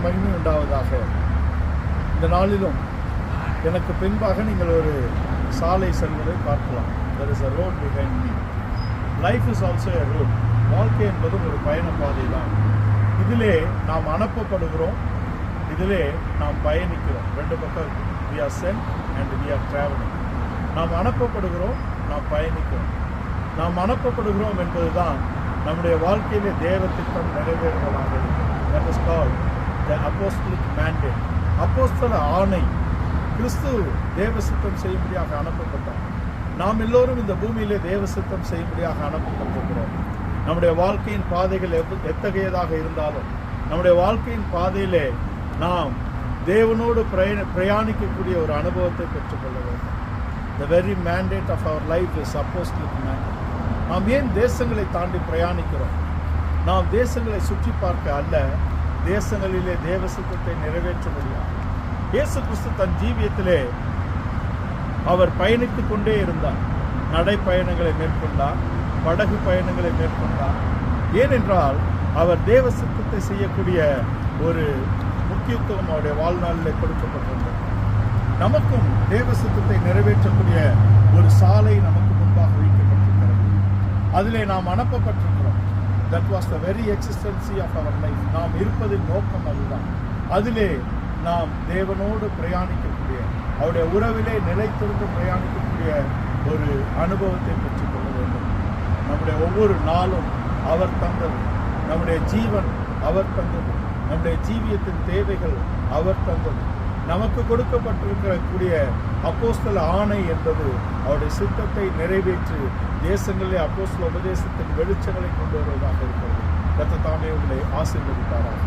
மகிமை உண்டாவதாக. இந்த நாளிலும் எனக்கு பின்பாக நீங்கள் ஒரு சாலை செல்வதை பார்க்கலாம். There is a road behind me. Life is also a road. வாழ்க்கை என்பது ஒரு பயண பாதை தான். இதிலே நாம் அனுப்பப்படுகிறோம், இதிலே நாம் பயணிக்கிறோம். ரெண்டு பக்கம் we are sent and we are traveling. நாம் அனுப்பப்படுகிறோம், நாம் பயணிக்கிறோம். நாம் அனுப்பப்படுகிறோம் என்பதுதான் நம்முடைய வாழ்க்கையிலே தேவ திட்டம் நிறைவேறுவதாக இருக்கிறது. That is called the apostolic mandate. அப்போஸ்தல ஆணை. கிறிஸ்து தேவ சித்தம் செய்யும்படியாக அனுப்பப்பட்டார். நாம் எல்லோரும் இந்த பூமியிலே தேவ சித்தம் செய்யும்படியாக அனுப்பப்பட்டிருக்கிறோம். நம்முடைய வாழ்க்கையின் பாதைகள் எத்தகையதாக இருந்தாலும் நம்முடைய வாழ்க்கையின் பாதையிலே நாம் தேவனோடு பிரயாணிக்கக்கூடிய ஒரு அனுபவத்தை பெற்றுக்கொள்ள வேண்டும். The very mandate of our life is apostolic mandate. நாம் ஏன் தேசங்களை தாண்டி பிரயாணிக்கிறோம்? நாம் தேசங்களை சுற்றி பார்க்க அல்ல, தேசங்களிலே தேவ சித்தத்தை நிறைவேற்ற முடியாது. இயேசு கிறிஸ்து தன் ஜீவியத்திலே அவர் பயணித்துக் கொண்டே இருந்தார். நடைப்பயணங்களை மேற்கொண்டார், படகு பயணங்களை மேற்கொண்டார். ஏனென்றால் அவர் தேவ சித்தத்தை செய்யக்கூடிய ஒரு முக்கியத்துவம் அவருடைய வாழ்நாளிலே கொடுக்கப்பட்டிருந்தது. நமக்கும் தேவ சித்தத்தை நிறைவேற்றக்கூடிய ஒரு சாலை நமக்கு முன்பாக வைக்கப்பட்டிருக்கிறது. அதிலே நாம் அனுப்பப்பட்டிருக்கிறோம். That was the very existence of our life. நாம் இருப்பதின் நோக்கம் அதுதான். அதிலே நாம் தேவனோடு பிரயாணிக்கக்கூடிய, அவருடைய உறவிலே நிலைத்திருந்து பிரயாணிக்கக்கூடிய ஒரு அனுபவத்தை பெற்றுக்கொள்ள வேண்டும். நம்முடைய ஒவ்வொரு நாளும் அவர் தந்தது, நம்முடைய ஜீவன் அவர் தந்தது, நம்முடைய ஜீவியத்தின் தேவைகள் அவர் தந்தது. நமக்கு கொடுக்கப்பட்டிருக்கக்கூடிய அப்போஸ்தல ஆணை என்பது அவருடைய சித்தத்தை நிறைவேற்றி தேசங்களிலே அப்போஸ்தல உபதேசத்தின் வெளிச்சங்களை கொண்டு வருவதாக இருக்கிறது. கர்த்தர் தாமே உங்களை ஆசீர்வதிப்பாராக.